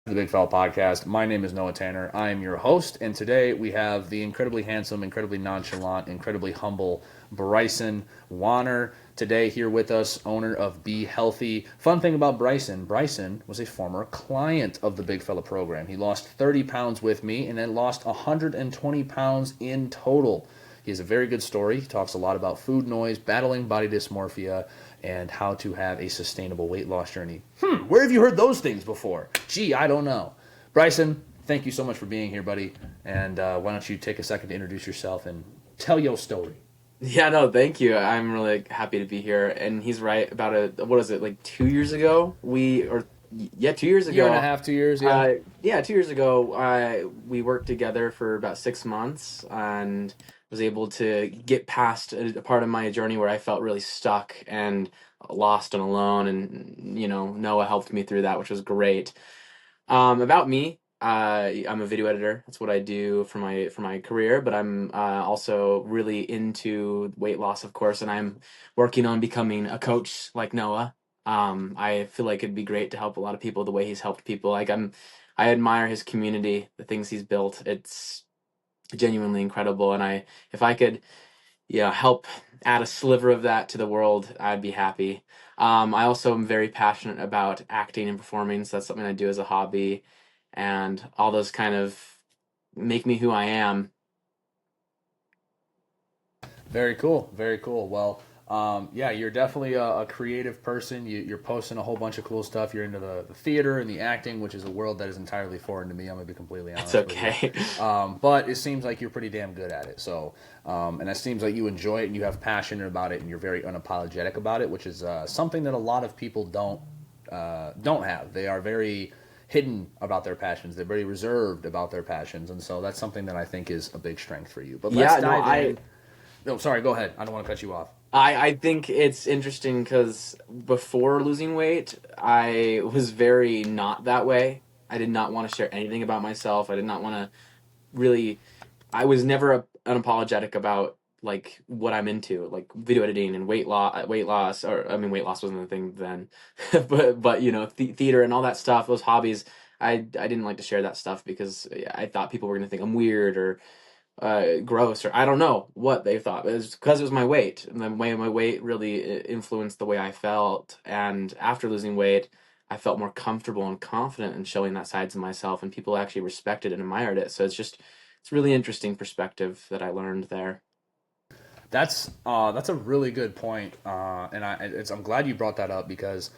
The Big Fella Podcast. My name is Noah Tanner. I am your host, and today we have the incredibly handsome, incredibly nonchalant, incredibly humble Bryson Wanner today here with us, owner of Be Healthy. Fun thing about Bryson was a former client of the Big Fella program. He lost 30 pounds with me and then lost 120 pounds in total. He has a very good story. He talks a lot about food noise, battling body dysmorphia, and how to have a sustainable weight loss journey. Where have you heard those things before? Gee, I don't know. Bryson, thank you so much for being here, buddy. And why don't you take a second to introduce yourself and tell your story? Yeah, no, thank you. I'm really happy to be here. And he's right about what is it, like 2 years ago? Yeah, 2 years Year and a ago. half, 2 years, yeah. Yeah, 2 years ago, we worked together for about 6 months and was able to get past a part of my journey where I felt really stuck and lost and alone. And, Noah helped me through that, which was great. About me, I'm a video editor. That's what I do for my career. But I'm also really into weight loss, of course, and I'm working on becoming a coach like Noah. I feel like it'd be great to help a lot of people the way he's helped people. I admire his community, the things he's built. It's genuinely incredible, and if I could, help add a sliver of that to the world, I'd be happy. I also am very passionate about acting and performing, so that's something I do as a hobby, and all those kind of make me who I am. Very cool. Very cool. Well, yeah, you're definitely a creative person. You're posting a whole bunch of cool stuff. You're into the theater and the acting, which is a world that is entirely foreign to me. I'm going to be completely It's honest with you. okay. But it seems like you're pretty damn good at it. So, and it seems like you enjoy it and you have passion about it and you're very unapologetic about it, which is something that a lot of people don't have. They are very hidden about their passions. They're very reserved about their passions, and so that's something that I think is a big strength for you. But let's Yeah, no, dive I in. No, sorry. Go ahead. I don't want to cut you off. I think it's interesting because before losing weight, I was very not that way. I did not want to share anything about myself. I did not want to really. I was never unapologetic about like what I'm into, like video editing and weight loss, or I mean, weight loss wasn't a thing then, but theater and all that stuff, those hobbies. I didn't like to share that stuff because I thought people were gonna think I'm weird or gross, or I don't know what they thought. It was because it was my weight, and the way my weight really influenced the way I felt. And after losing weight, I felt more comfortable and confident in showing that side to myself, and people actually respected and admired it. So it's really interesting perspective that I learned there. That's a really good point, and I'm glad you brought that up because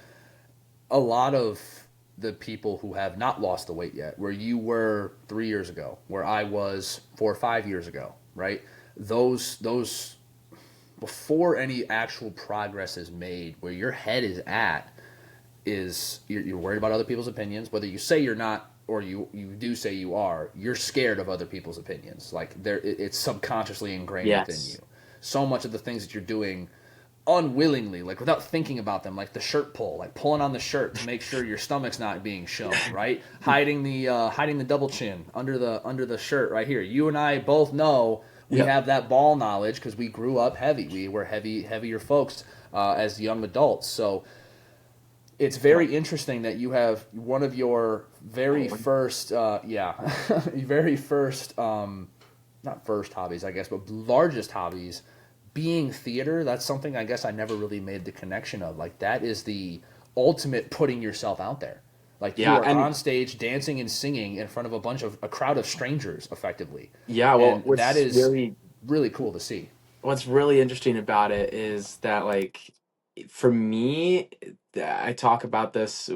a lot of the people who have not lost the weight yet, where you were 3 years ago, where I was 4 or 5 years ago, right? Those before any actual progress is made, where your head is at, is you're worried about other people's opinions, whether you say you're not or you do say you are. You're scared of other people's opinions. Like it's subconsciously ingrained within you. Yes. So much of the things that you're doing unwillingly, like without thinking about them, like the shirt pull, like pulling on the shirt to make sure your stomach's not being shown, right? Hiding the double chin under the shirt right here. You and I both know we Yep. have that ball knowledge because we grew up heavy. We were heavier folks as young adults. So it's very interesting that you have one of your very Oh, first, very first, not first hobbies, I guess, but largest hobbies being theater. That's something I guess I never really made the connection of. Like, that is the ultimate putting yourself out there. Like, you yeah, are and on stage dancing and singing in front of a crowd of strangers, effectively. yeah. Well, And that is really cool to see. what's really interesting about it is that, like, for me, I talk about this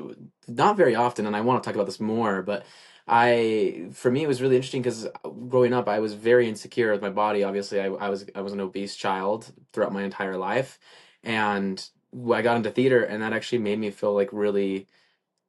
not very often, and I want to talk about this more, but for me, it was really interesting because growing up, I was very insecure with my body. Obviously, I was an obese child throughout my entire life, and I got into theater, and that actually made me feel like really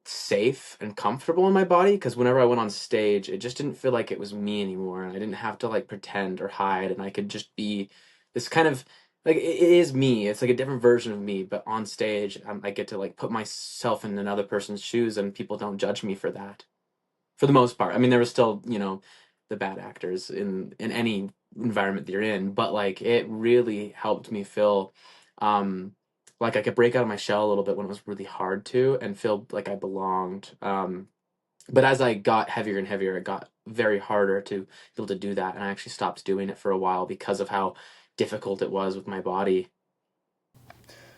safe and comfortable in my body, because whenever I went on stage, it just didn't feel like it was me anymore, and I didn't have to like pretend or hide, and I could just be this kind of like it is me. It's like a different version of me, but on stage, I get to like put myself in another person's shoes, and people don't judge me for that for the most part. I mean, there was still, the bad actors in any environment that you're in, but like it really helped me feel um like I could break out of my shell a little bit when it was really hard to, and feel like I belonged. But as I got heavier and heavier, it got very harder to be able to do that, and I actually stopped doing it for a while because of how difficult it was with my body.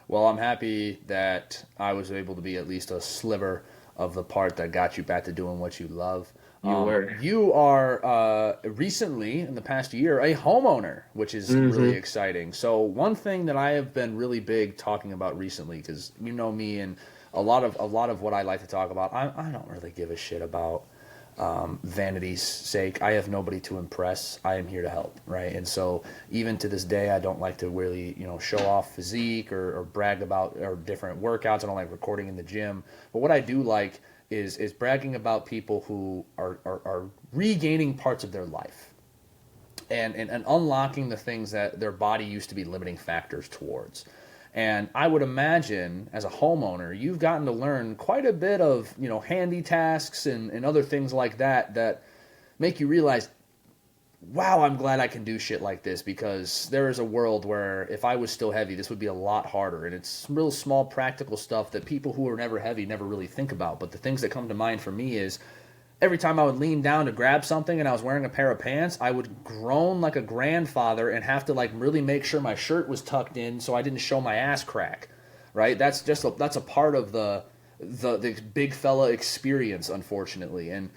Well, I'm happy that I was able to be at least a sliver of the part that got you back to doing what you love. You were. You are recently, in the past year, a homeowner, which is really Mm-hmm. exciting. So, one thing that I have been really big talking about recently, because you know me and a lot of what I like to talk about, I don't really give a shit about vanity's sake. I have nobody to impress. I am here to help, right? And so even to this day, I don't like to really, show off physique or brag about or different workouts. I don't like recording in the gym. But what I do like is bragging about people who are regaining parts of their life and unlocking the things that their body used to be limiting factors towards. And I would imagine as a homeowner, you've gotten to learn quite a bit of, handy tasks and other things like that that make you realize, wow, I'm glad I can do shit like this, because there is a world where if I was still heavy, this would be a lot harder. And it's real small practical stuff that people who are never heavy never really think about. But the things that come to mind for me is every time I would lean down to grab something and I was wearing a pair of pants, I would groan like a grandfather and have to like really make sure my shirt was tucked in so I didn't show my ass crack. Right? That's a part of the big fella experience, unfortunately. And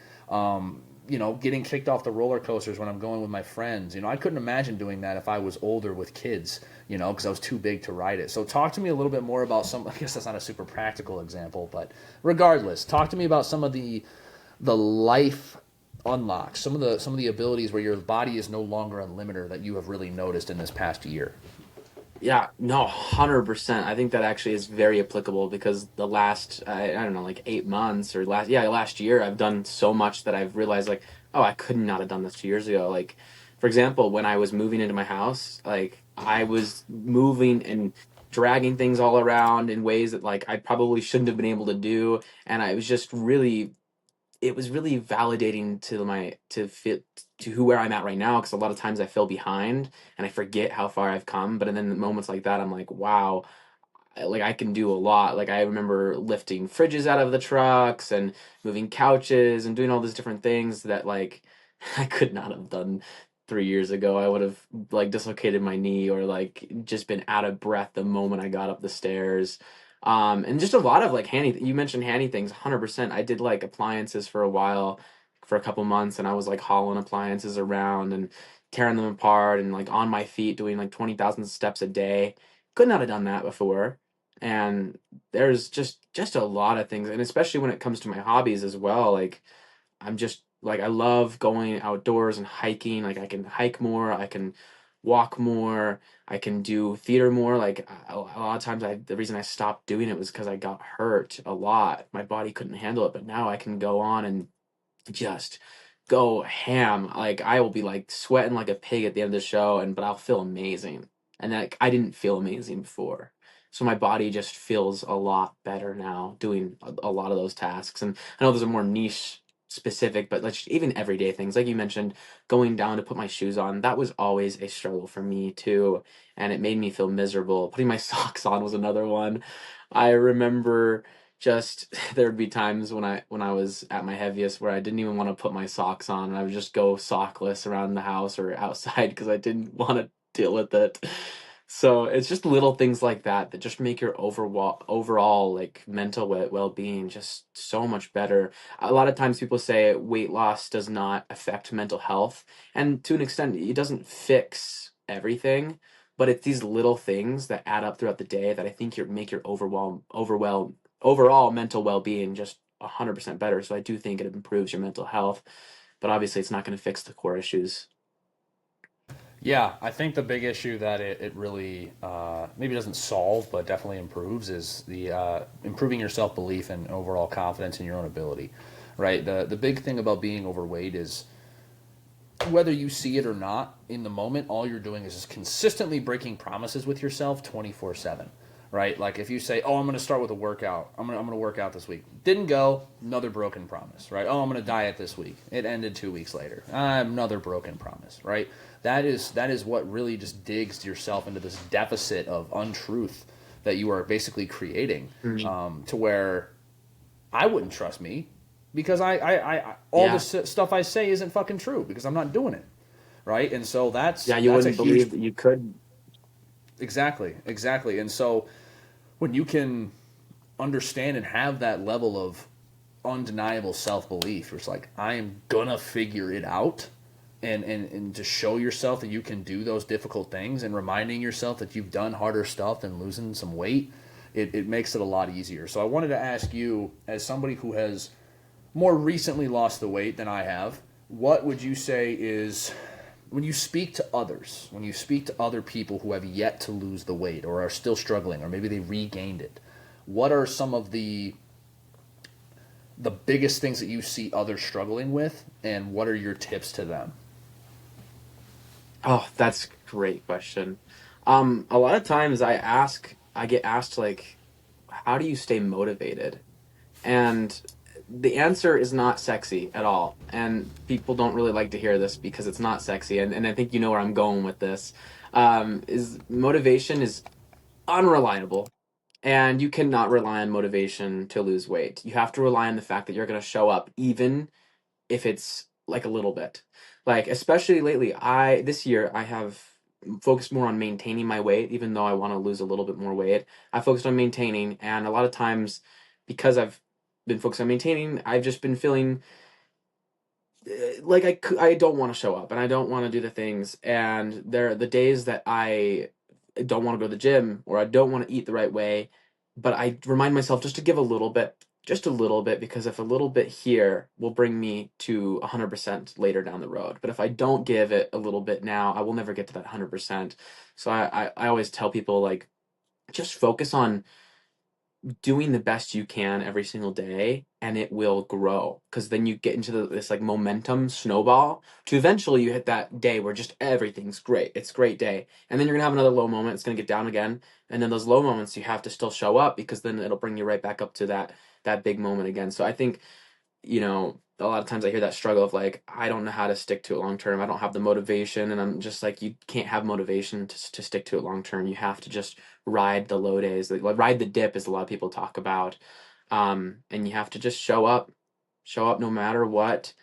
getting kicked off the roller coasters when I'm going with my friends. I couldn't imagine doing that if I was older with kids, because I was too big to ride it. So talk to me a little bit more about some, I guess that's not a super practical example, but regardless, talk to me about some of the life unlocks, some of the abilities where your body is no longer a limiter that you have really noticed in this past year. Yeah, no, 100%. I think that actually is very applicable because the last, I don't know, like 8 months or last year, I've done so much that I've realized, like, oh, I could not have done this 2 years ago. Like, for example, when I was moving into my house, like, I was moving and dragging things all around in ways that, like, I probably shouldn't have been able to do. And I was just really, it was really validating to my to fit to who where I'm at right now, because a lot of times I feel behind and I forget how far I've come. But then in moments like that, I'm like, wow, like I can do a lot. Like I remember lifting fridges out of the trucks and moving couches and doing all these different things that like I could not have done 3 years ago. I would have like dislocated my knee or like just been out of breath the moment I got up the stairs. And just a lot of like handy. You mentioned handy things. 100%. I did like appliances for a while, for a couple months, and I was like hauling appliances around and tearing them apart and like on my feet doing like 20,000 steps a day. Could not have done that before. And there's just a lot of things, and especially when it comes to my hobbies as well. Like I'm just like I love going outdoors and hiking. Like I can hike more, I can walk more, I can do theater more. Like a lot of times, I the reason I stopped doing it was because I got hurt a lot. My body couldn't handle it, but now I can go on and just go ham. Like I will be like sweating like a pig at the end of the show, and but I'll feel amazing. And like I didn't feel amazing before. So my body just feels a lot better now doing a lot of those tasks. And I know those are more niche specific, but like even everyday things, like you mentioned, going down to put my shoes on, that was always a struggle for me too. And it made me feel miserable. Putting my socks on was another one. I remember just there'd be times when I was at my heaviest where I didn't even want to put my socks on, and I would just go sockless around the house or outside because I didn't want to deal with it. So it's just little things like that that just make your overall like mental well-being just so much better. A lot of times people say weight loss does not affect mental health, and to an extent it doesn't fix everything, but it's these little things that add up throughout the day that I think you make your overall mental well-being just 100% better. So I do think it improves your mental health, but obviously it's not going to fix the core issues. Yeah, I think the big issue that it really maybe doesn't solve, but definitely improves, is the improving your self belief and overall confidence in your own ability. Right. The big thing about being overweight is whether you see it or not in the moment, all you're doing is just consistently breaking promises with yourself 24/7. Right? Like if you say, "Oh, I'm going to start with a workout. I'm going to work out this week." Didn't go, another broken promise, right? "Oh, I'm going to diet this week." It ended 2 weeks later. Another broken promise, right? That is what really just digs yourself into this deficit of untruth that you are basically creating, Mhm. to where I wouldn't trust me. because I all Yeah. this stuff I say isn't fucking true because I'm not doing it, right? And so Yeah, you that's a wouldn't huge believe that you could. exactly. And so when you can understand and have that level of undeniable self belief, where it's like I am gonna figure it out, and to show yourself that you can do those difficult things, and reminding yourself that you've done harder stuff than losing some weight, it makes it a lot easier. So I wanted to ask you, as somebody who has more recently lost the weight than I have, what would you say is, when you speak to others, when you speak to other people who have yet to lose the weight or are still struggling, or maybe they regained it, what are some of the biggest things that you see others struggling with, and what are your tips to them? Oh, that's a great question. A lot of times I get asked like, how do you stay motivated? And the answer is not sexy at all. And people don't really like to hear this because it's not sexy. And I think you know where I'm going with this. Is motivation is unreliable. And you cannot rely on motivation to lose weight. You have to rely on the fact that you're going to show up even if it's like a little bit. Like especially lately, I this year I have focused more on maintaining my weight, even though I want to lose a little bit more weight. I focused on maintaining, and a lot of times, because I've been focused on maintaining, I've just been feeling like I don't want to show up and I don't want to do the things. And there are the days that I don't want to go to the gym or I don't want to eat the right way, but I remind myself just to give a little bit, just a little bit, because if a little bit here will bring me to 100% later down the road. But if I don't give it a little bit now, I will never get to that 100%. So I always tell people like just focus on doing the best you can every single day and it will grow, because then you get into this like momentum snowball to eventually you hit that day where just everything's great, it's a great day, and then you're gonna have another low moment, it's gonna get down again, and then those low moments you have to still show up because then it'll bring you right back up to that big moment again. So I think, a lot of times I hear that struggle of like, I don't know how to stick to it long term. I don't have the motivation. And I'm just like, you can't have motivation to stick to it long term. You have to just ride the low days, like ride the dip, as a lot of people talk about. And you have to just show up no matter what.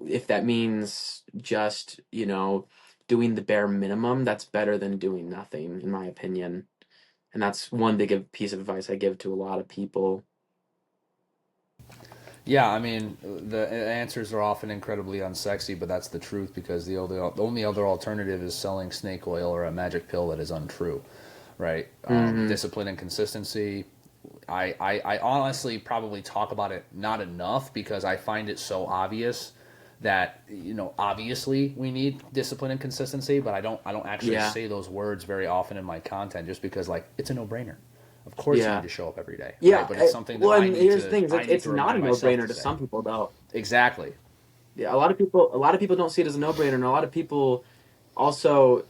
If that means just, doing the bare minimum, that's better than doing nothing, in my opinion. And that's one big piece of advice I give to a lot of people. Yeah, I mean, the answers are often incredibly unsexy, but that's the truth, because the only other alternative is selling snake oil or a magic pill that is untrue, right? Hmm. Discipline and consistency. I honestly probably talk about it not enough because I find it so obvious that, obviously we need discipline and consistency, but I don't actually Yeah. say those words very often in my content, just because like it's a no-brainer. Of course you need Yeah. to show up every day, right? Yeah, But it's something that well, and here's the thing: is I need it's to not a remind myself no-brainer to to say. some people, though. Exactly. Yeah, a lot of people don't see it as a no-brainer, and a lot of people also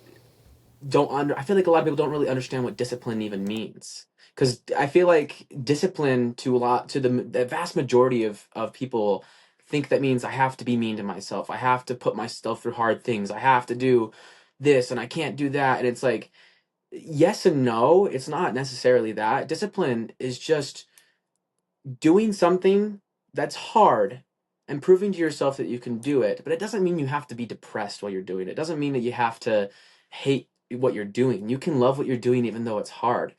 don't under. I feel like a lot of people don't really understand what discipline even means, because I feel like discipline to the vast majority of people think that means I have to be mean to myself, I have to put myself through hard things, I have to do this, and I can't do that, and it's like yes and no. It's not necessarily that. Discipline is just doing something that's hard and proving to yourself that you can do it, but it doesn't mean you have to be depressed while you're doing it. It doesn't mean that you have to hate what you're doing. You can love what you're doing even though it's hard.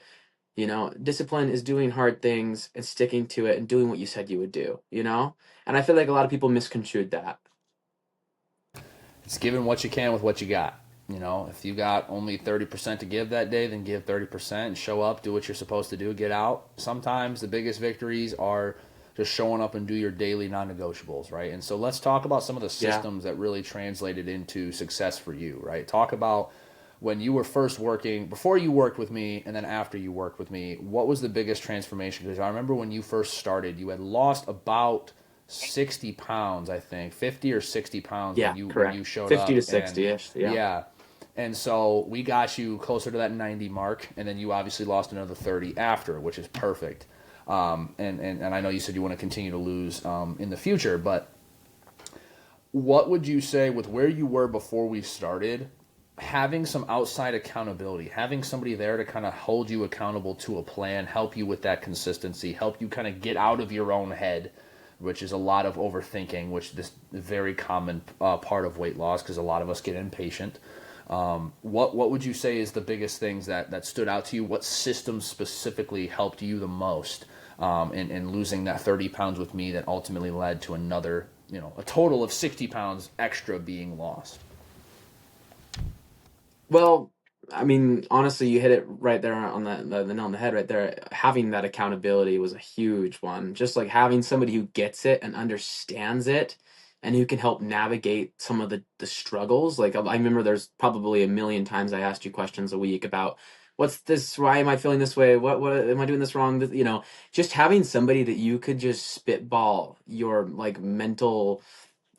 Discipline is doing hard things and sticking to it and doing what you said you would do? And I feel like a lot of people misconstrued that. It's giving what you can with what you got. If you got only 30% to give that day, then give 30% and show up, do what you're supposed to do, get out. Sometimes the biggest victories are just showing up and do your daily non-negotiables, right? And so let's talk about some of the Yeah. systems that really translated into success for you, right? Talk about when you were first working, before you worked with me, and then after you worked with me. What was the biggest transformation? Because I remember when you first started, you had lost about 60 pounds, I think, 50 or 60 pounds when Yeah, you correct. showed 50 up. to And 60ish. Yeah. yeah, and so we got you closer to that 90 mark, and then you obviously lost another 30 after, which is perfect. And I know you said you want to continue to lose in the future, but what would you say, with where you were before we started, having some outside accountability, having somebody there to kind of hold you accountable to a plan, help you with that consistency, help you kind of get out of your own head, which is a lot of overthinking, which this very common part of weight loss because a lot of us get impatient. What would you say is the biggest things that stood out to you? What systems specifically helped you the most in losing that 30 pounds with me that ultimately led to another, a total of 60 pounds extra being lost? Well, I mean, honestly, you hit it right there on the nail on the head right there. Having that accountability was a huge one. Just like having somebody who gets it and understands it and who can help navigate some of the struggles. Like I remember there's probably a million times I asked you questions a week about what's this, why am I feeling this way? What am I doing this wrong? Just having somebody that you could just spitball your like mental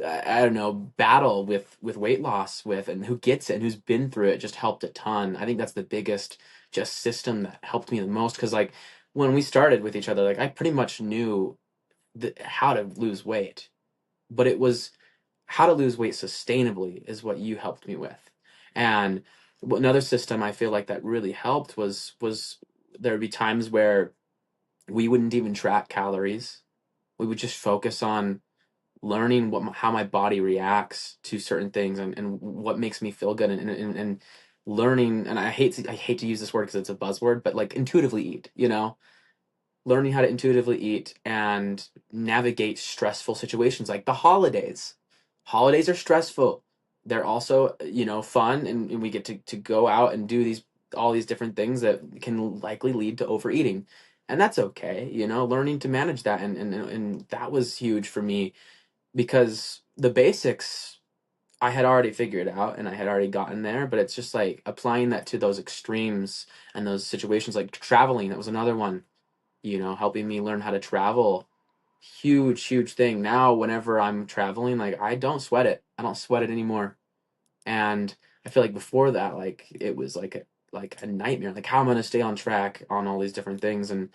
I don't know, battle with weight loss with, and who gets it and who's been through it just helped a ton. I think that's the biggest just system that helped me the most because like when we started with each other, like I pretty much knew how to lose weight, but it was how to lose weight sustainably is what you helped me with. And another system I feel like that really helped was there would be times where we wouldn't even track calories. We would just focus on learning how my body reacts to certain things and what makes me feel good and learning, and I hate to use this word because it's a buzzword, but like intuitively eat, learning how to intuitively eat and navigate stressful situations like the holidays. Holidays are stressful. They're also, fun, and we get to go out and do all these different things that can likely lead to overeating. And that's okay, learning to manage that and that was huge for me because the basics I had already figured out and I had already gotten there, but it's just like applying that to those extremes and those situations like traveling. That was another one, helping me learn how to travel. Huge, huge thing. Now, whenever I'm traveling, like I don't sweat it. I don't sweat it anymore. And I feel like before that, like it was like a nightmare. Like how am I gonna stay on track on all these different things? And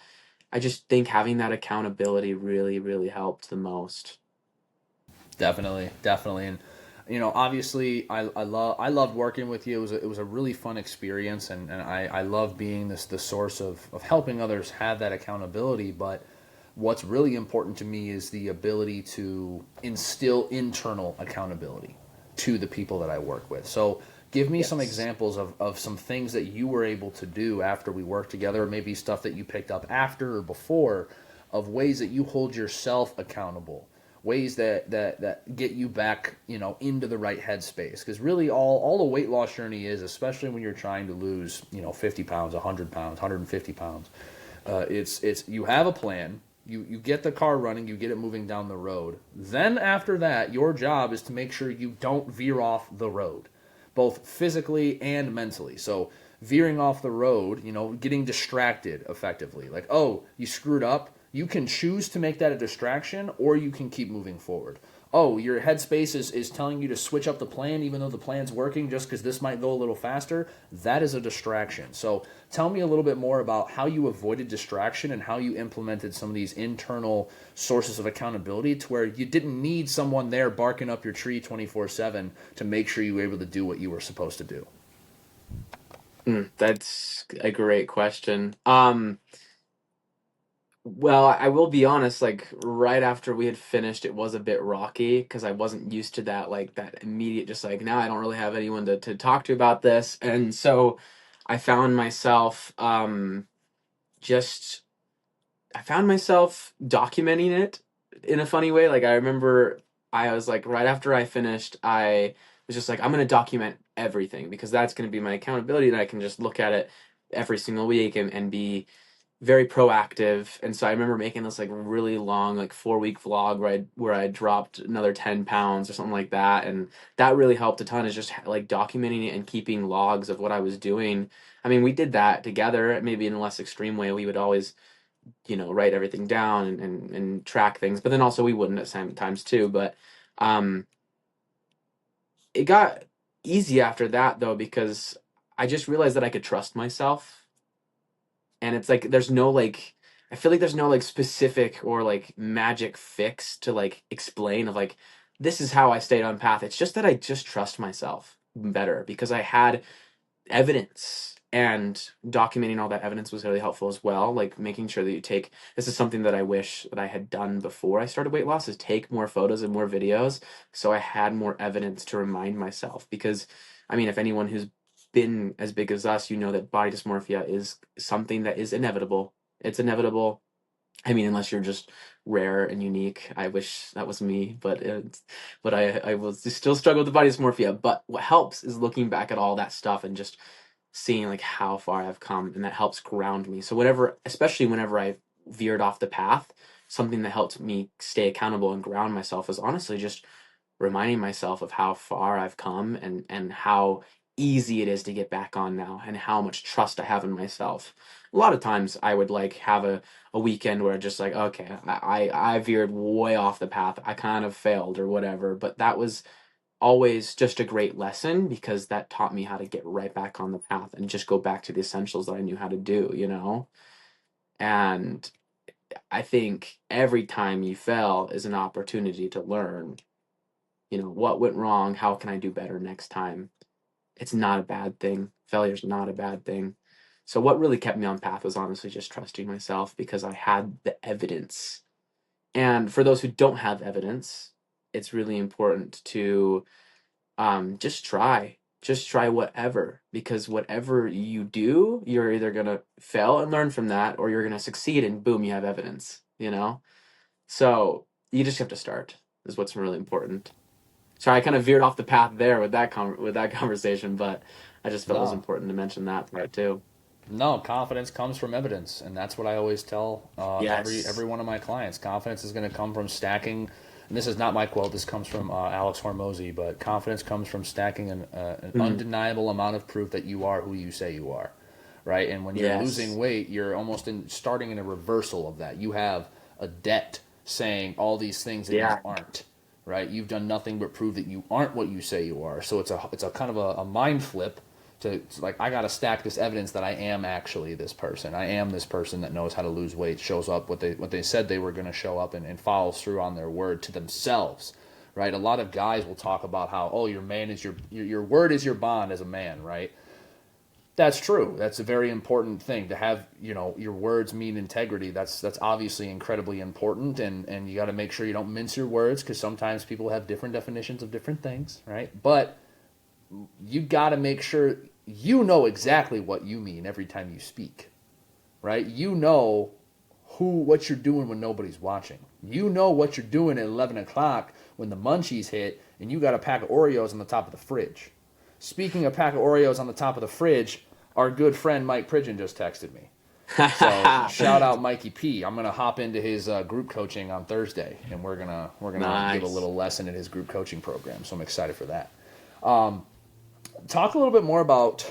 I just think having that accountability really, really helped the most. Definitely, definitely, and obviously, I loved working with you. It was a really fun experience, and I love being the source of helping others have that accountability. But what's really important to me is the ability to instill internal accountability to the people that I work with. So give me some Yes. examples of some things that you were able to do after we worked together, or maybe stuff that you picked up after or before, of ways that you hold yourself accountable, ways that get you back, into the right headspace. Because really, all a weight loss journey is, especially when you're trying to lose, 50 pounds, 100 pounds, 150 pounds, it's you have a plan. You get the car running, you get it moving down the road. Then after that, your job is to make sure you don't veer off the road, both physically and mentally. So veering off the road, getting distracted effectively. Like, oh, you screwed up. You can choose to make that a distraction or you can keep moving forward. Oh, your headspace is telling you to switch up the plan even though the plan's working just because this might go a little faster. That is a distraction. So tell me a little bit more about how you avoided distraction and how you implemented some of these internal sources of accountability to where you didn't need someone there barking up your tree 24/7 to make sure you were able to do what you were supposed to do. That's a great question. Well, I will be honest, like right after we had finished, it was a bit rocky because I wasn't used to that, like that immediate, just like now I don't really have anyone to talk to about this. And so I found myself just I found myself documenting it in a funny way. Like I remember I was like right after I finished, I was just like I'm gonna document everything because that's gonna be my accountability and I can just look at it every single week and be very proactive. And so I remember making this like really long, like 4 week vlog where I dropped another 10 pounds or something like that. And that really helped a ton is just like documenting it and keeping logs of what I was doing. I mean, we did that together, maybe in a less extreme way. We would always, write everything down and track things, but then also we wouldn't at some times too. But um, it got easy after that though, because I just realized that I could trust myself and it's like there's no like I feel like there's no like specific or like magic fix to like explain of like this is how I stayed on path. It's just that I just trust myself better because I had evidence. And documenting all that evidence was really helpful as well. Like making sure that you take, this is something that I wish that I had done before I started weight loss, is take more photos and more videos so I had more evidence to remind myself. Because I mean, if anyone who's been as big as us, you know that body dysmorphia is something that is inevitable. It's inevitable. I mean, unless you're just rare and unique. I wish that was me, but I will still struggle with the body dysmorphia. But what helps is looking back at all that stuff and just seeing like how far I've come, and that helps ground me. So whatever, especially whenever I veered off the path, something that helped me stay accountable and ground myself is honestly just reminding myself of how far I've come, and how easy it is to get back on now, and how much trust I have in myself. A lot of times I would like have a weekend where just like, okay, I veered way off the path. I kind of failed or whatever, but that was always just a great lesson because that taught me how to get right back on the path and just go back to the essentials that I knew how to do, you know? And I think every time you fail is an opportunity to learn, you know, what went wrong, how can I do better next time? It's not a bad thing. Failure's not a bad thing. So what really kept me on path was honestly just trusting myself because I had the evidence. And for those who don't have evidence, it's really important to just try whatever, because whatever you do, you're either going to fail and learn from that, or you're going to succeed and boom, you have evidence, you know? So you just have to start is what's really important. Sorry, I kind of veered off the path there with with that conversation, but I just felt it was No, important to mention that part too. no, confidence comes from evidence, and that's what I always tell Yes. every one of my clients. Confidence is going to come from stacking. And this is not my quote. This comes from 𝕬𝕗𝕊𝕋𝕆𝕂. But confidence comes from stacking an Mm, undeniable amount of proof that you are who you say you are, right? And when you're losing yes. weight, you're almost starting in a reversal of that. You have a debt saying all these things that you Yeah. aren't, right? You've done nothing but prove that you aren't what you say you are. So it's a kind of a mind flip to like, I got to stack this evidence that I am actually this person. I am this person that knows how to lose weight, shows up what they said they were going to show up, and follows through on their word to themselves, right? A lot of guys will talk about how, oh, your man is your word is your bond as a man, right? That's true. That's a very important thing to have. You know, your words mean integrity. That's obviously incredibly important, and you got to make sure you don't mince your words, because sometimes people have different definitions of different things, right? But you got to make sure you know exactly what you mean every time you speak, right? You know what you're doing when nobody's watching. You know what you're doing at 11 o'clock when the munchies hit and you got a pack of Oreos on the top of the fridge. Speaking of pack of Oreos on the top of the fridge, our good friend Mike Pridgeon just texted me. So shout out Mikey P. I'm gonna hop into his group coaching on Thursday, and we're gonna give a Nice. little lesson in his group coaching program. So I'm excited for that. Talk a little bit more about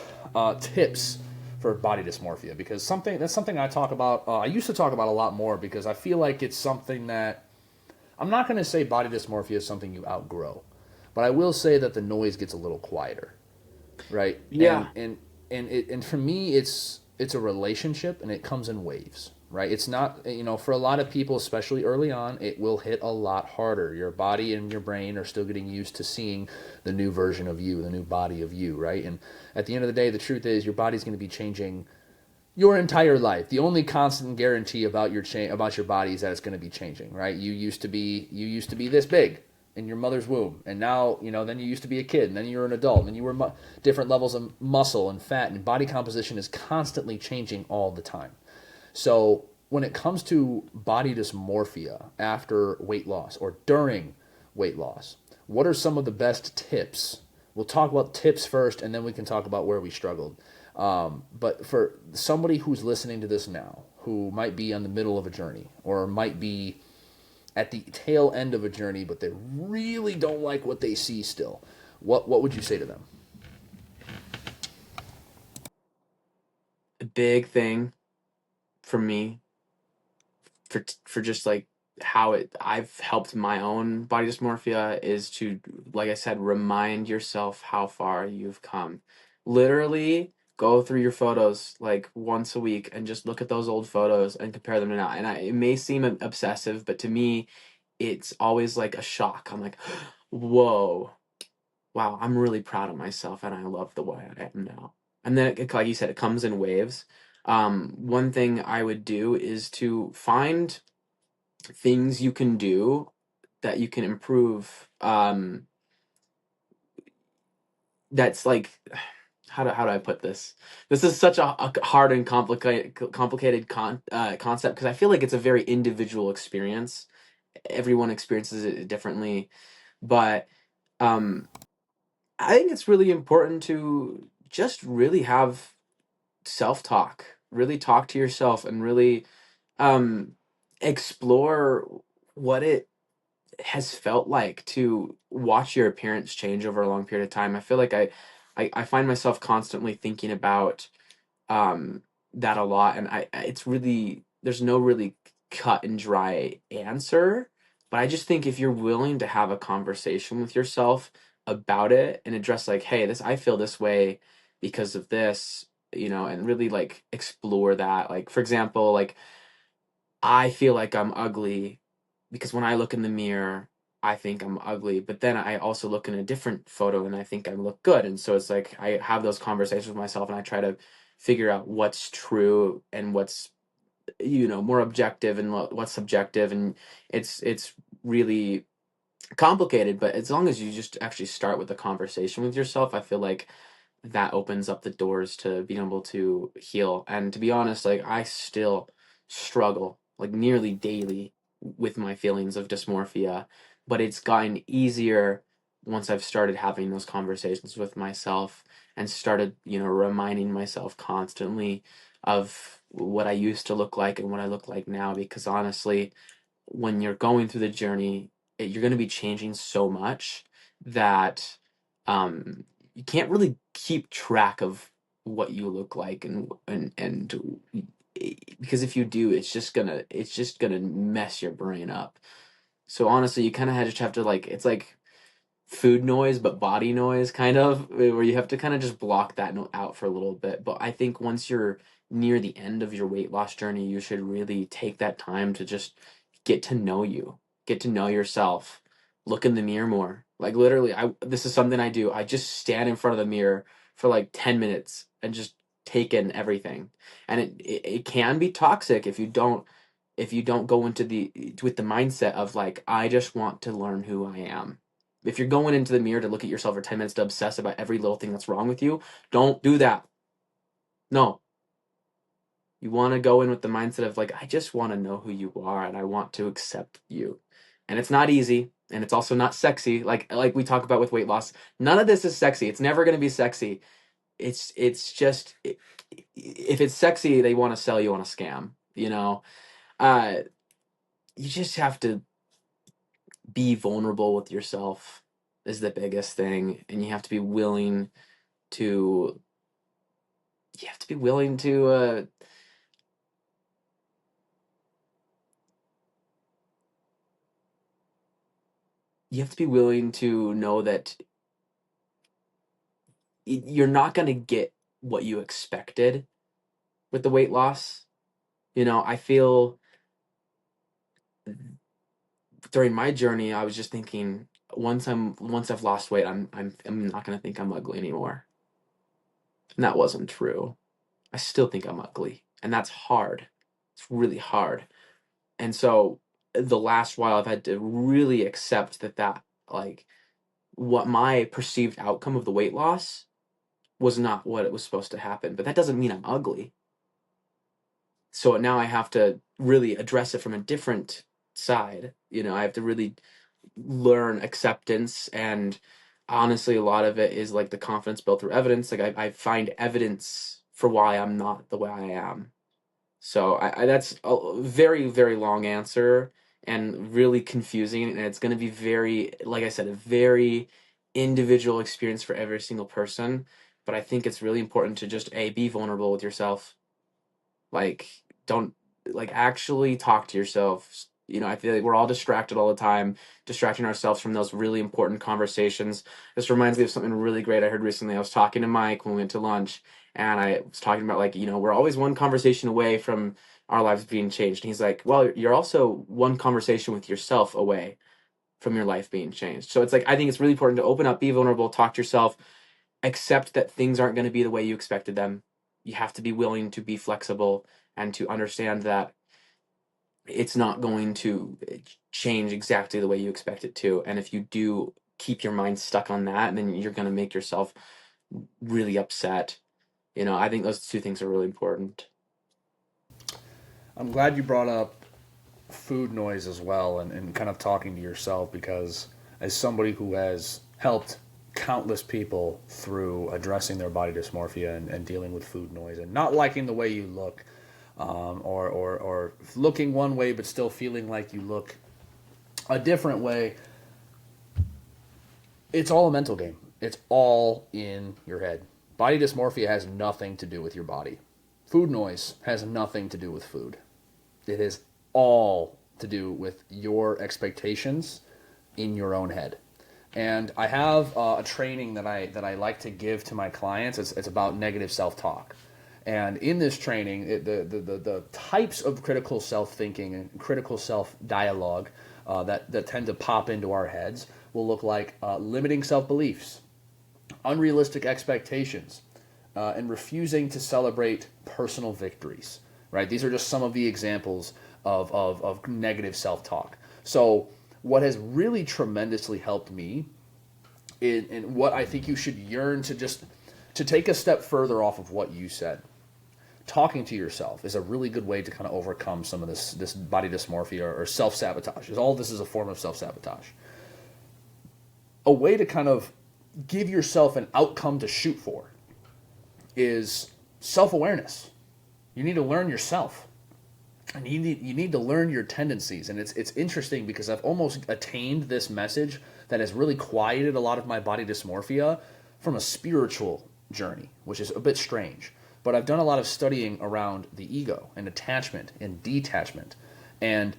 tips for body dysmorphia, because something I talk about. I used to talk about a lot more because I feel like it's something that I'm not going to say body dysmorphia is something you outgrow, but I will say that the noise gets a little quieter, right? Yeah. And for me, it's a relationship, and it comes in waves, right? It's not, you know, for a lot of people, especially early on, it will hit a lot harder. Your body and your brain are still getting used to seeing the new version of you, the new body of you, right? And at the end of the day, the truth is your body's going to be changing your entire life. The only constant guarantee about about your body is that it's going to be changing, right? You used to be this big in your mother's womb, and now, you know, then you used to be a kid, and then you were an adult, and then you were different levels of muscle and fat, and body composition is constantly changing all the time. So when it comes to body dysmorphia after weight loss or during weight loss, what are some of the best tips? We'll talk about tips first, and then we can talk about where we struggled. But for somebody who's listening to this now, who might be on the middle of a journey or might be at the tail end of a journey, but they really don't like what they see still, what would you say to them? A big thing for me, for just like how I've helped my own body dysmorphia, is to, like I said, remind yourself how far you've come. Literally go through your photos like once a week and just look at those old photos and compare them to now. And it may seem obsessive, but to me it's always like a shock. I'm like, whoa, wow, I'm really proud of myself and I love the way I am now. and then like you said, it comes in waves. One thing I would do is to find things you can do that you can improve. That's like, how do I put this? This is such a hard and complicated concept, because I feel like it's a very individual experience. Everyone experiences it differently, but um, I think it's really important to just really have self talk, really talk to yourself, and really um, explore what it has felt like to watch your appearance change over a long period of time. I feel like I find myself constantly thinking about um, that a lot, and it's really, there's no really cut and dry answer, but I just think if you're willing to have a conversation with yourself about it and address like, hey, this, I feel this way because of this, and really like explore that. Like, for example, like, I feel like I'm ugly because when I look in the mirror, I think I'm ugly, but then I also look in a different photo and I think I look good. And so it's like I have those conversations with myself and I try to figure out what's true and what's, more objective and what's subjective. And it's really complicated, but as long as you just actually start with a conversation with yourself, I feel like that opens up the doors to being able to heal. And to be honest, like, I still struggle like nearly daily with my feelings of dysmorphia, but it's gotten easier once I've started having those conversations with myself and started, reminding myself constantly of what I used to look like and what I look like now. Because honestly, when you're going through the journey, you're going to be changing so much that you can't really keep track of what you look like, because if you do, it's just gonna mess your brain up. So honestly, you kind of just have to, like, it's like food noise but body noise, kind of, where you have to kind of just block that out for a little bit. But I think once you're near the end of your weight loss journey, you should really take that time to just get to know you, get to know yourself, look in the mirror more. Like, literally, I this is something I do. I just stand in front of the mirror for like 10 minutes and just take in everything. And it can be toxic if you don't go into the with the mindset of like, I just want to learn who I am. If you're going into the mirror to look at yourself for 10 minutes to obsess about every little thing that's wrong with you, don't do that. No. You want to go in with the mindset of like, I just want to know who you are and I want to accept you. And it's not easy, and it's also not sexy. Like we talk about with weight loss, none of this is sexy. It's never going to be sexy. It's just if it's sexy, they want to sell you on a scam, Uh you just have to be vulnerable with yourself is the biggest thing, and to you have to be willing to know that you're not going to get what you expected with the weight loss. I feel during my journey, I was just thinking, once I've lost weight, I'm not going to think I'm ugly anymore. And that wasn't true. I still think I'm ugly, and that's hard. It's really hard. And so the last while, I've had to really accept that like, what my perceived outcome of the weight loss was not what it was supposed to happen. But that doesn't mean I'm ugly. So now I have to really address it from a different side. I have to really learn acceptance, and honestly, a lot of it is like the confidence built through evidence. Like, I find evidence for why I'm not the way I am. So that's a very, very long answer and really confusing, and it's going to be very, like I said, a very individual experience for every single person. But I think it's really important to just be vulnerable with yourself. Like, don't, like, actually talk to yourself. I feel like we're all distracted all the time, distracting ourselves from those really important conversations. This reminds me of something really great I heard recently. I was talking to Mike when we went to lunch, and I was talking about, like, we're always one conversation away from our lives being changed. And he's like, well, you're also one conversation with yourself away from your life being changed. So it's like, I think it's really important to open up, be vulnerable, talk to yourself, accept that things aren't going to be the way you expected them. You have to be willing to be flexible and to understand that it's not going to change exactly the way you expect it to. And if you do keep your mind stuck on that, then you're going to make yourself really upset. I think those two things are really important. I'm glad you brought up food noise as well, and kind of talking to yourself, because as somebody who has helped countless people through addressing their body dysmorphia and dealing with food noise and not liking the way you look, or looking one way but still feeling like you look a different way, it's all a mental game. It's all in your head. Body dysmorphia has nothing to do with your body. Food noise has nothing to do with food. It is all to do with your expectations in your own head. And I have a training that I like to give to my clients. It's about negative self-talk. And in this training, the types of critical self-thinking and critical self-dialogue that tend to pop into our heads will look like limiting self-beliefs, unrealistic expectations, and refusing to celebrate personal victories. Right? These are just some of the examples of negative self-talk. So what has really tremendously helped me, and what I think you should yearn to take a step further off of what you said, talking to yourself is a really good way to kind of overcome some of this body dysmorphia or self-sabotage. All of this is a form of self-sabotage. A way to kind of give yourself an outcome to shoot for is self-awareness. You need to learn yourself. And you need to learn your tendencies. And it's interesting because I've almost attained this message that has really quieted a lot of my body dysmorphia from a spiritual journey, which is a bit strange. But I've done a lot of studying around the ego and attachment and detachment. And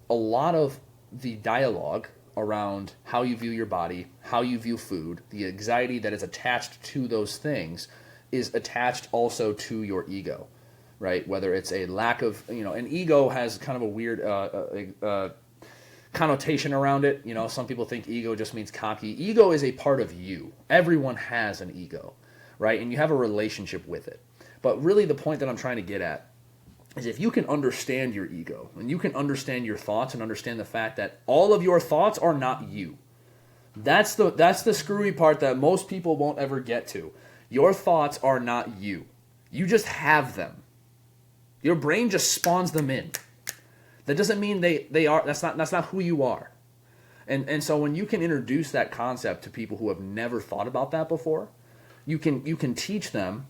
a lot of the dialogue around how you view your body, how you view food, the anxiety that is attached to those things is attached also to your ego. Right? Whether it's a lack of, an ego has kind of a weird connotation around it. Some people think ego just means cocky. Ego is a part of you. Everyone has an ego, right? And you have a relationship with it. But really the point that I'm trying to get at is if you can understand your ego and you can understand your thoughts and understand the fact that all of your thoughts are not you. That's the screwy part that most people won't ever get to. Your thoughts are not you. You just have them. Your brain just spawns them in. That doesn't mean they are. That's not who you are. And so when you can introduce that concept to people who have never thought about that before, you can teach them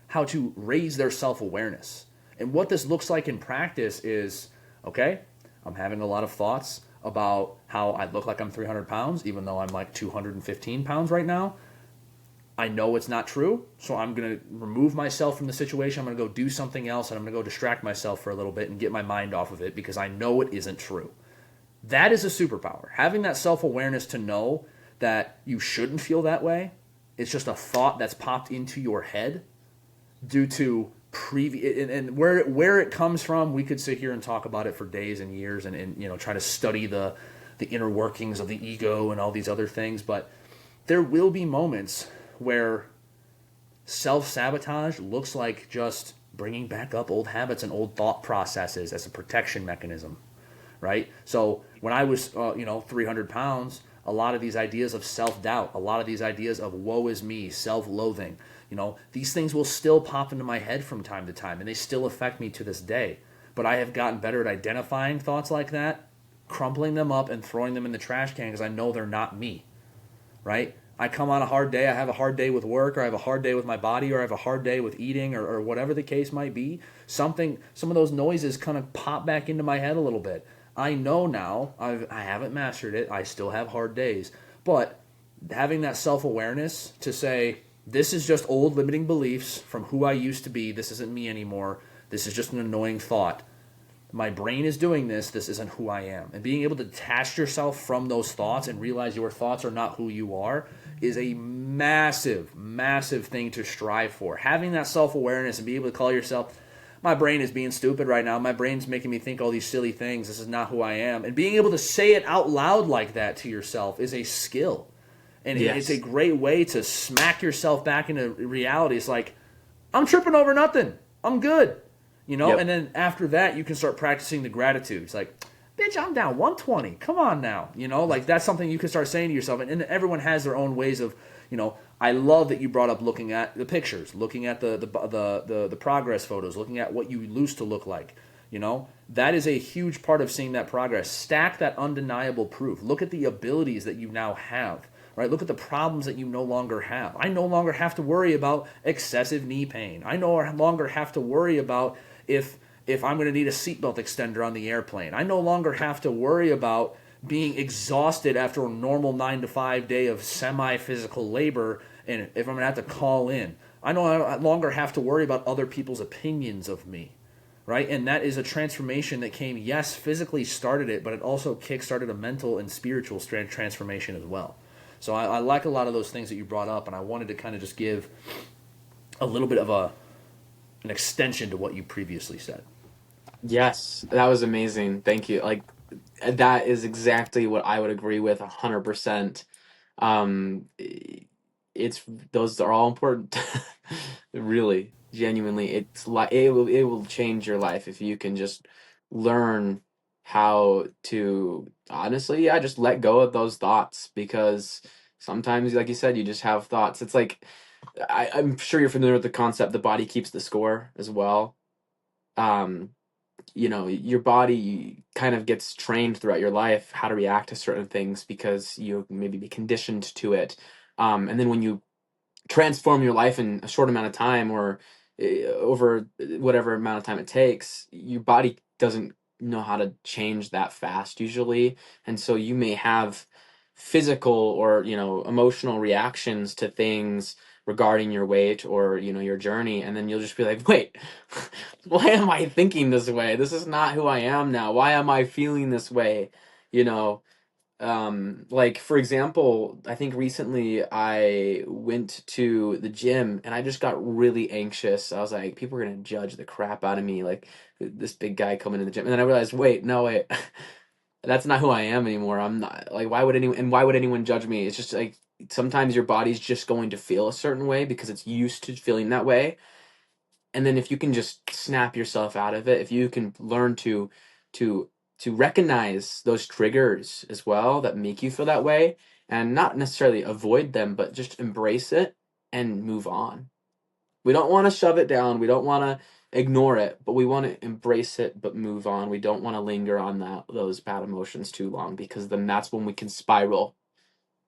how to raise their self-awareness. And what this looks like in practice is, okay, I'm having a lot of thoughts about how I look like I'm 300 pounds, even though I'm like 215 pounds right now. I know it's not true, so I'm going to remove myself from the situation. I'm going to go do something else, and I'm going to go distract myself for a little bit and get my mind off of it because I know it isn't true. That is a superpower. Having that self-awareness to know that you shouldn't feel that way, it's just a thought that's popped into your head due to previous, and where it comes from, we could sit here and talk about it for days and years and try to study the inner workings of the ego and all these other things, but there will be moments where self-sabotage looks like just bringing back up old habits and old thought processes as a protection mechanism, right? So when I was, 300 pounds, a lot of these ideas of self-doubt, a lot of these ideas of woe is me, self-loathing, these things will still pop into my head from time to time, and they still affect me to this day. But I have gotten better at identifying thoughts like that, crumpling them up and throwing them in the trash can because I know they're not me, right? I come on a hard day, I have a hard day with work, or I have a hard day with my body, or I have a hard day with eating, or whatever the case might be. Some of those noises kind of pop back into my head a little bit. I know now, I haven't mastered it, I still have hard days, but having that self-awareness to say, this is just old limiting beliefs from who I used to be, this isn't me anymore, this is just an annoying thought. My brain is doing this isn't who I am. And being able to detach yourself from those thoughts and realize your thoughts are not who you are is a massive, massive thing to strive for. Having that self-awareness and be able to call yourself, my brain is being stupid right now, my brain's making me think all these silly things, this is not who I am. And being able to say it out loud like that to yourself is a skill. And it's a Yes. great way to smack yourself back into reality. It's like, I'm tripping over nothing. I'm good. Yep. And then after that, you can start practicing the gratitude. It's like, bitch, I'm down 120. Come on now. Like that's something you can start saying to yourself. And everyone has their own ways of, I love that you brought up looking at the pictures, looking at the progress photos, looking at what you used to look like. That is a huge part of seeing that progress. Stack that undeniable proof. Look at the abilities that you now have. Right? Look at the problems that you no longer have. I no longer have to worry about excessive knee pain. I no longer have to worry about if I'm going to need a seatbelt extender on the airplane. I no longer have to worry about being exhausted after a normal 9 to 5 day of semi-physical labor, and if I'm going to have to call in. I no longer have to worry about other people's opinions of me. Right? And that is a transformation that came, yes, physically started it, but it also kick-started a mental and spiritual transformation as well. So I like a lot of those things that you brought up, and I wanted to kind of just give a little bit of an extension to what you previously said. Yes, that was amazing. Thank you. Like that is exactly what I would agree with 100%. It's those are all important. Really, genuinely, it's like it will change your life if you can just learn how to honestly, yeah, just let go of those thoughts because sometimes, like you said, you just have thoughts. It's like I'm sure you're familiar with the concept, the body keeps the score as well. Um, your body kind of gets trained throughout your life how to react to certain things because you maybe be conditioned to it. And then when you transform your life in a short amount of time or over whatever amount of time it takes, your body doesn't know how to change that fast usually. And so you may have physical or, emotional reactions to things regarding your weight or, your journey. And then you'll just be like, wait, why am I thinking this way? This is not who I am now. Why am I feeling this way? You know, like for example, I think recently I went to the gym and I just got really anxious. I was like, people are gonna judge the crap out of me, like this big guy coming to the gym. And then I realized, wait, no, wait, that's not who I am anymore. I'm not like, why would anyone judge me? It's just like sometimes your body's just going to feel a certain way because it's used to feeling that way. And then if you can just snap yourself out of it, if you can learn to to recognize those triggers as well that make you feel that way and not necessarily avoid them but just embrace it and move on. We don't want to shove it down, we don't want to ignore it, but we want to embrace it but move on. We don't want to linger on those bad emotions too long because then that's when we can spiral,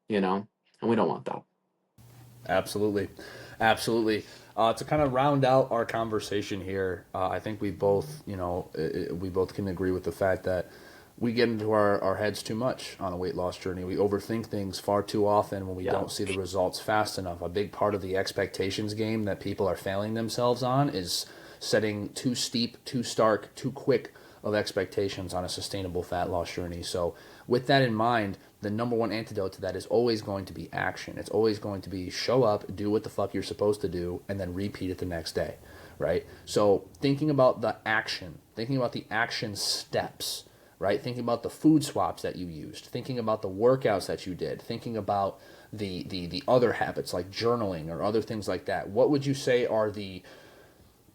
you know, and we don't want that. Absolutely, absolutely. To kind of round out our conversation here, I think we both, we both can agree with the fact that we get into our heads too much on a weight loss journey. We overthink things far too often when we Yeah. don't see the results fast enough. A big part of the expectations game that people are failing themselves on is setting too steep, too stark, too quick of expectations on a sustainable fat loss journey. So, with that in mind, the number one antidote to that is always going to be action. It's always going to be show up, do what the fuck you're supposed to do, and then repeat it the next day, right? So, thinking about the action, thinking about the action steps, right? Thinking about the food swaps that you used, thinking about the workouts that you did, thinking about the other habits like journaling or other things like that. What would you say are the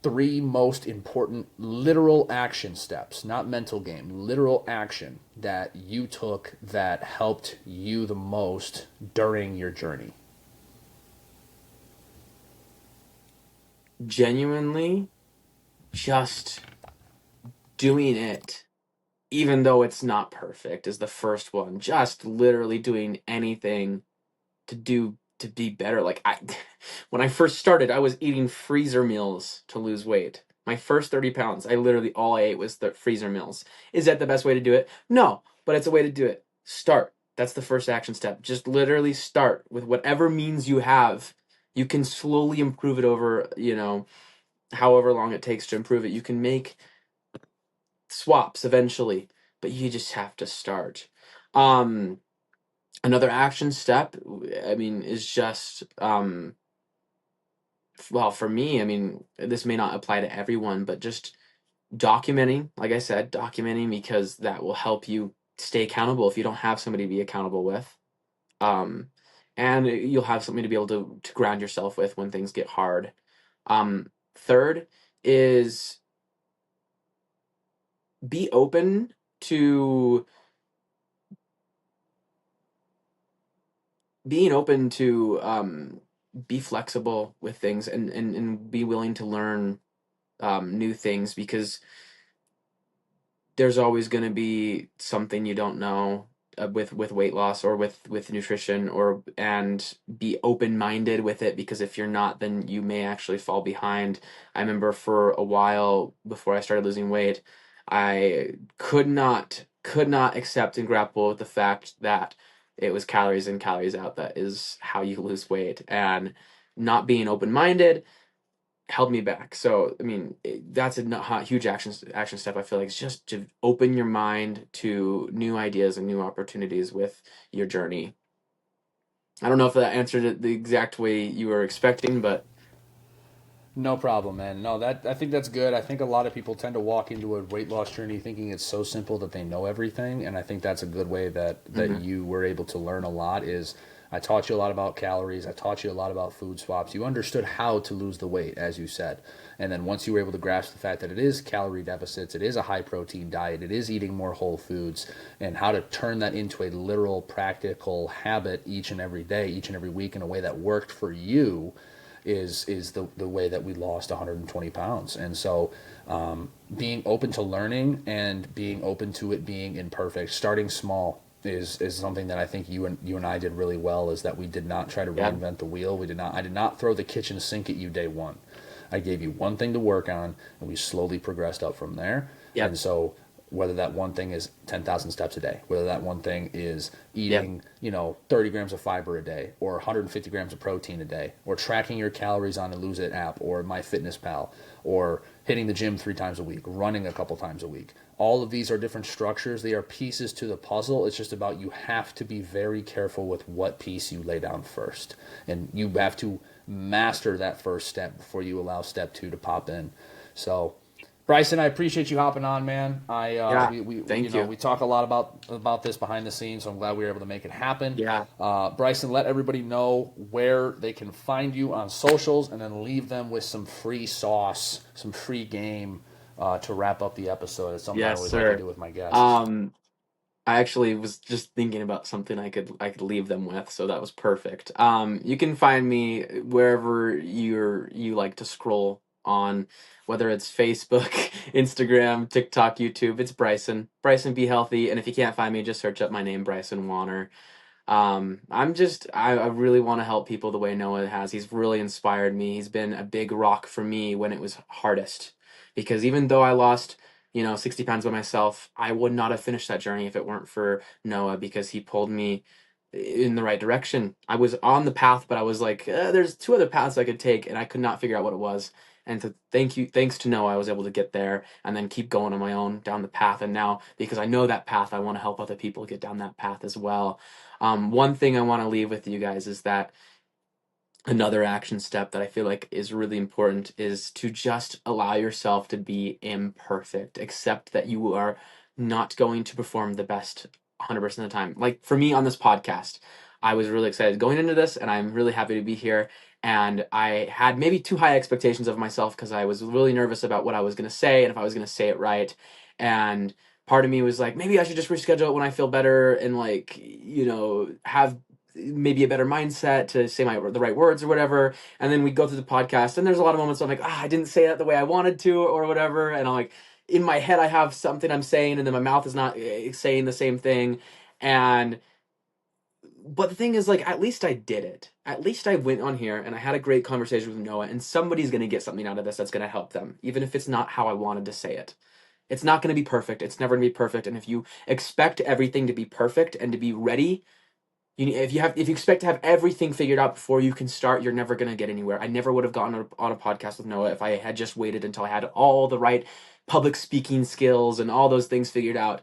three most important literal action steps, not mental game, literal action that you took that helped you the most during your journey? Genuinely just doing it even though it's not perfect is the first one. Just literally doing anything to be better. Like I when I first started, I was eating freezer meals to lose weight. My first 30 pounds, I literally all I ate was the freezer meals. Is that the best way to do it? No, but it's a way to do it. Start. That's the first action step. Just literally start with whatever means you have. You can slowly improve it over, however long it takes to improve it. You can make swaps eventually, but you just have to start. Um, Another action step, I mean, is just well, for me, I mean, this may not apply to everyone, but just documenting, like I said, documenting because that will help you stay accountable if you don't have somebody to be accountable with. Um, and you'll have something to be able to ground yourself with when things get hard. Third is be open to being open to be flexible with things, and be willing to learn new things, because there's always going to be something you don't know with weight loss or with nutrition, or and be open minded with it, because if you're not, then you may actually fall behind. I remember for a while before I started losing weight, I could not accept and grapple with the fact that it was calories in, calories out that is how you lose weight, and not being open minded held me back. So, I mean, that's a huge action step. I feel like it's just to open your mind to new ideas and new opportunities with your journey. I don't know if that answered it the exact way you were expecting, but No problem, man. No, that I think that's good. I think a lot of people tend to walk into a weight loss journey thinking it's so simple that they know everything, and I think that's a good way that mhm. you were able to learn a lot. Is I taught you a lot about calories. I taught you a lot about food swaps. You understood how to lose the weight, as you said, and then once you were able to grasp the fact that it is calorie deficits, it is a high protein diet, it is eating more whole foods, and how to turn that into a literal, practical habit each and every day, each and every week in a way that worked for you is the way that we lost 120 pounds. And so being open to learning and being open to it being imperfect, starting small is something that I think you and I did really well, is that we did not try to Yeah, reinvent the wheel. I did not throw the kitchen sink at you day one. I gave you one thing to work on, and we slowly progressed up from there. yep, And so whether that one thing is 10,000 steps a day, whether that one thing is yep, eating, 30 grams of fiber a day, or 150 grams of protein a day, or tracking your calories on the Lose It app or MyFitnessPal, or hitting the gym 3 times a week, running a couple times a week. All of these are different structures. They are pieces to the puzzle. It's just about, you have to be very careful with what piece you lay down first. And you have to master that first step before you allow step two to pop in. So, Bryson, I appreciate you hopping on, man. yeah. We Thank you. we talk a lot about this behind the scenes, so I'm glad we were able to make it happen. Yeah. Bryson, let everybody know where they can find you on socials, and then leave them with some free sauce, some free game to wrap up the episode. It's something I Yes, always like to sir. do with my guests. Um, I actually was just thinking about something I could leave them with, so that was perfect. You can find me wherever you like to scroll on, whether it's Facebook, Instagram, TikTok, YouTube. It's Bryson. Bryson Be Healthy, and if you can't find me, just search up my name, Bryson Wanner. I really want to help people the way Noah has. He's really inspired me. He's been a big rock for me when it was hardest. Because even though I lost, 60 pounds by myself, I would not have finished that journey if it weren't for Noah, because he pulled me in the right direction. I was on the path, but I was like, there's two other paths I could take, and I could not figure out what it was. And to thanks to Noah, I was able to get there and then keep going on my own down the path. And now, because I know that path, I want to help other people get down that path as well. One thing I want to leave with you guys is that another action step that I feel like is really important is to just allow yourself to be imperfect. Accept that you are not going to perform the best 100% of the time. Like for me on this podcast, I was really excited going into this, and I'm really happy to be here. And I had maybe too high expectations of myself, because I was really nervous about what I was going to say and if I was going to say it right. And part of me was like, maybe I should just reschedule it when I feel better, and like, have maybe a better mindset to say the right words or whatever. And then we go through the podcast, and there's a lot of moments where I'm like, I didn't say that the way I wanted to or whatever. And I'm like, in my head, I have something I'm saying, and then my mouth is not saying the same thing. And but the thing is, like, at least I did it. At least I went on here and I had a great conversation with Noah, and somebody's going to get something out of this that's going to help them, even if it's not how I wanted to say it. It's not going to be perfect. It's never going to be perfect. And if you expect everything to be perfect and to be ready, if you expect to have everything figured out before you can start, you're never gonna get anywhere. I never would have gotten on a podcast with Noah if I had just waited until I had all the right public speaking skills and all those things figured out.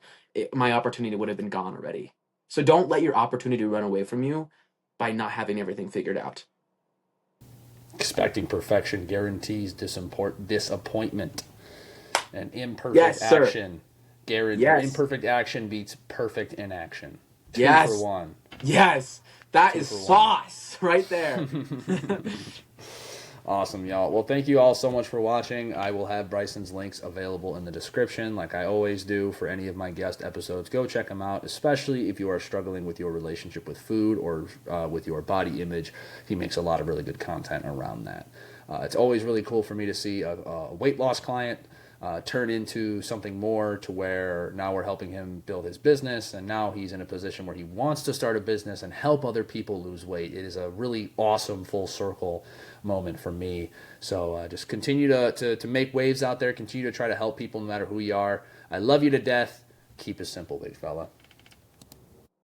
My opportunity would have been gone already. So don't let your opportunity run away from you by not having everything figured out. Expecting perfection guarantees disappointment, and imperfect Yes, sir. action guarantee or Yes. imperfect action beats perfect inaction. Two for Yes. one. Yes. That Two is for one. sauce right there. Awesome, y'all. Well, thank you all so much for watching. I will have Bryson's links available in the description, like I always do for any of my guest episodes. Go check them out, especially if you are struggling with your relationship with food or with your body image. He makes a lot of really good content around that. It's always really cool for me to see a weight loss client turn into something more, to where now we're helping him build his business, and now he's in a position where he wants to start a business and help other people lose weight. It is a really awesome full circle moment for me. So just continue to make waves out there. Continue to try to help people no matter who you are. I love you to death. Keep it simple, big fella.